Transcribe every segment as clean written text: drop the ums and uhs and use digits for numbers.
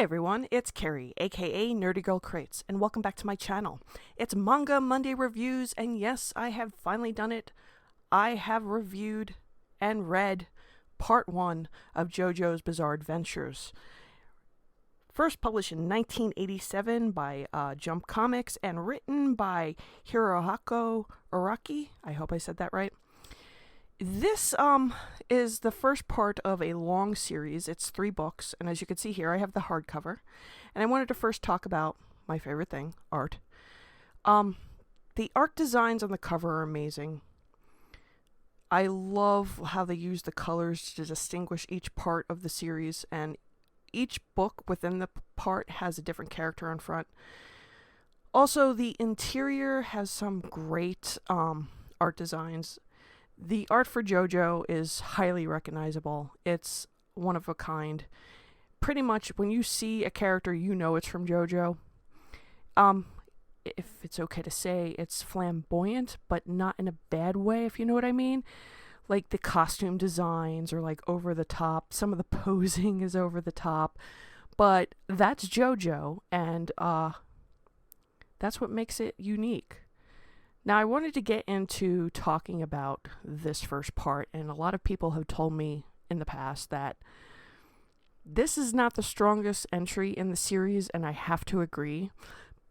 Hi everyone, it's Carrie, aka Nerdy Girl Crates, and welcome back to my channel. It's Manga Monday Reviews, and yes, I have finally done it. I have reviewed and read part 1 of JoJo's Bizarre Adventures. First published in 1987 by Jump Comics and written by Hirohiko Araki. I hope I said that right. This is the first part of a long series. It's 3 books, and as you can see here, I have the hardcover. And I wanted to first talk about my favorite thing, art. The art designs on the cover are amazing. I love how they use the colors to distinguish each part of the series, and each book within the part has a different character in front. Also, the interior has some great art designs. The art for JoJo is highly recognizable. It's one of a kind. Pretty much when you see a character, you know it's from JoJo. If it's okay to say, it's flamboyant, but not in a bad way, if you know what I mean. Like the costume designs are like over the top. Some of the posing is over the top. But that's JoJo, and that's what makes it unique. Now, I wanted to get into talking about this first part, and a lot of people have told me in the past that this is not the strongest entry in the series, and I have to agree.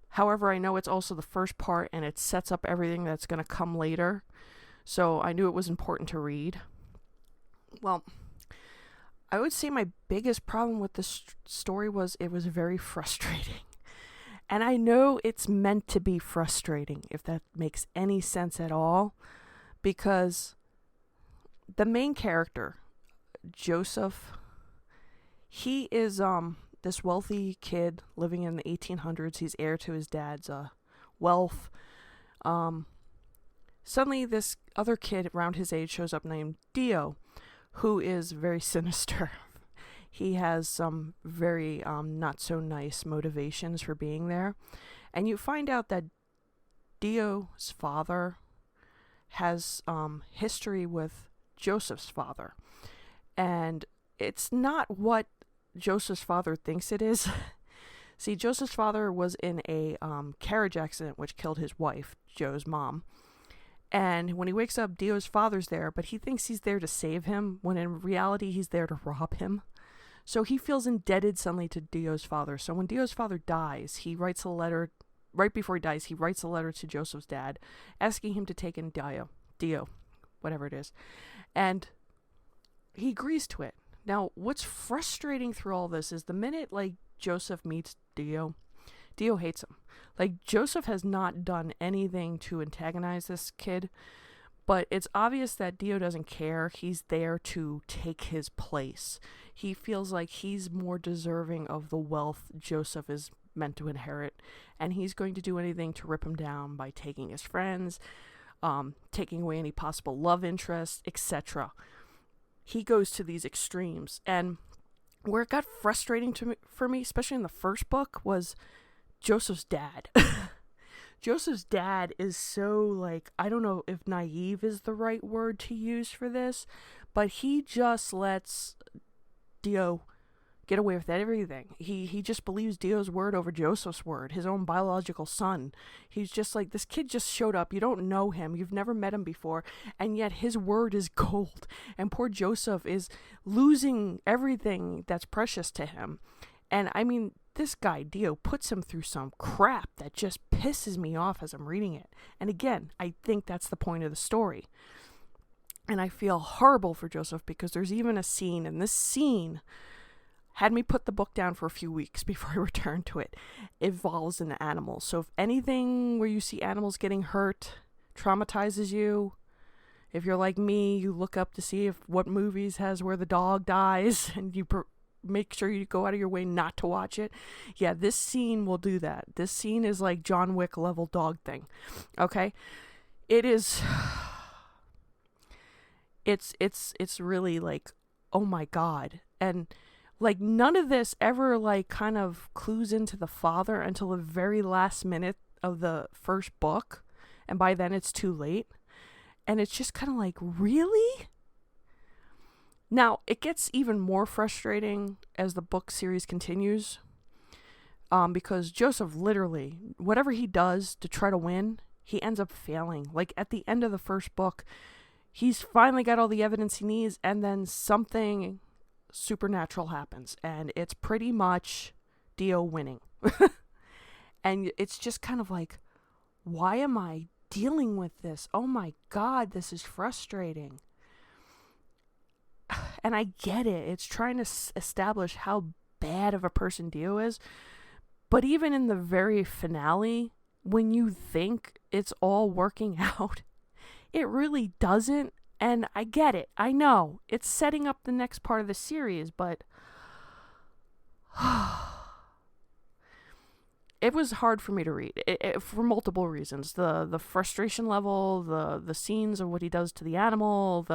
However, I know it's also the first part, and it sets up everything that's going to come later, so I knew it was important to read. Well, I would say my biggest problem with this story was it was very frustrating. And I know it's meant to be frustrating, if that makes any sense at all, because the main character, Joseph, he is this wealthy kid living in the 1800s. He's heir to his dad's wealth. Suddenly, this other kid around his age shows up named Dio, who is very sinister. He has some very not so nice motivations for being there. And you find out that Dio's father has history with Joseph's father. And it's not what Joseph's father thinks it is. See, Joseph's father was in a carriage accident which killed his wife, Joe's mom. And when he wakes up, Dio's father's there, but he thinks he's there to save him, when in reality he's there to rob him. So he feels indebted suddenly to Dio's father. So when Dio's father dies, he writes a letter, right before he dies, he writes a letter to Joseph's dad, asking him to take in Dio, whatever it is. And he agrees to it. Now, what's frustrating through all this is the minute, Joseph meets Dio hates him. Joseph has not done anything to antagonize this kid, but it's obvious that Dio doesn't care. He's there to take his place. He feels like he's more deserving of the wealth Joseph is meant to inherit, and he's going to do anything to rip him down by taking his friends, taking away any possible love interest, etc. He goes to these extremes, and where it got frustrating for me, especially in the first book, was Joseph's dad. Joseph's dad is so, I don't know if naive is the right word to use for this, but he just lets Dio get away with everything. He just believes Dio's word over Joseph's word, his own biological son. He's just like, this kid just showed up. You don't know him. You've never met him before. And yet his word is gold. And poor Joseph is losing everything that's precious to him. And I mean, this guy, Dio, puts him through some crap that just pisses me off as I'm reading it. And again, I think that's the point of the story. And I feel horrible for Joseph because there's even a scene, and this scene had me put the book down for a few weeks before I returned to it. It involves an animal. So if anything where you see animals getting hurt traumatizes you, if you're like me, you look up to see what movies has where the dog dies, and you make sure you go out of your way not to watch it. Yeah, this scene will do that. This scene is like John Wick level dog thing. Okay? It is... It's really oh my God. And none of this ever kind of clues into the father until the very last minute of the first book. And by then it's too late. And it's just kind of really? Now, it gets even more frustrating as the book series continues. because Joseph literally, whatever he does to try to win, he ends up failing. Like at the end of the first book, he's finally got all the evidence he needs, and then something supernatural happens, and it's pretty much Dio winning. And it's just kind of like, why am I dealing with this? Oh my God, this is frustrating. And I get it. It's trying to establish how bad of a person Dio is. But even in the very finale, when you think it's all working out, it really doesn't. And I get it. I know. It's setting up the next part of the series, but it was hard for me to read for multiple reasons. The frustration level, the scenes of what he does to the animal,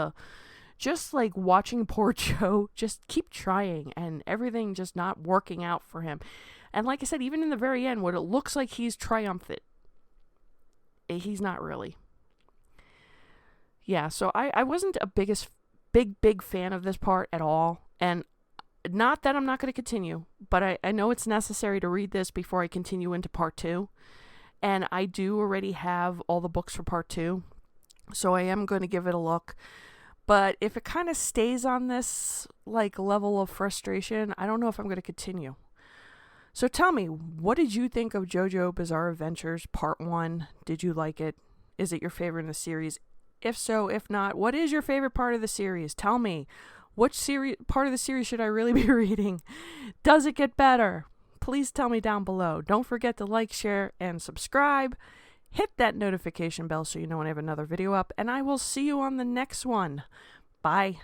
just like watching poor Joe just keep trying and everything just not working out for him. And like I said, even in the very end, what it looks like he's triumphant, he's not really. Yeah, so I wasn't a big fan of this part at all. And not that I'm not going to continue, but I know it's necessary to read this before I continue into part 2. And I do already have all the books for part 2, so I am going to give it a look. But if it kind of stays on this like level of frustration, I don't know if I'm going to continue. So tell me, what did you think of JoJo Bizarre Adventures Part 1? Did you like it? Is it your favorite in the series? If so, if not, what is your favorite part of the series? Tell me. Which part of the series should I really be reading? Does it get better? Please tell me down below. Don't forget to like, share, and subscribe. Hit that notification bell so you know when I have another video up, and I will see you on the next one. Bye.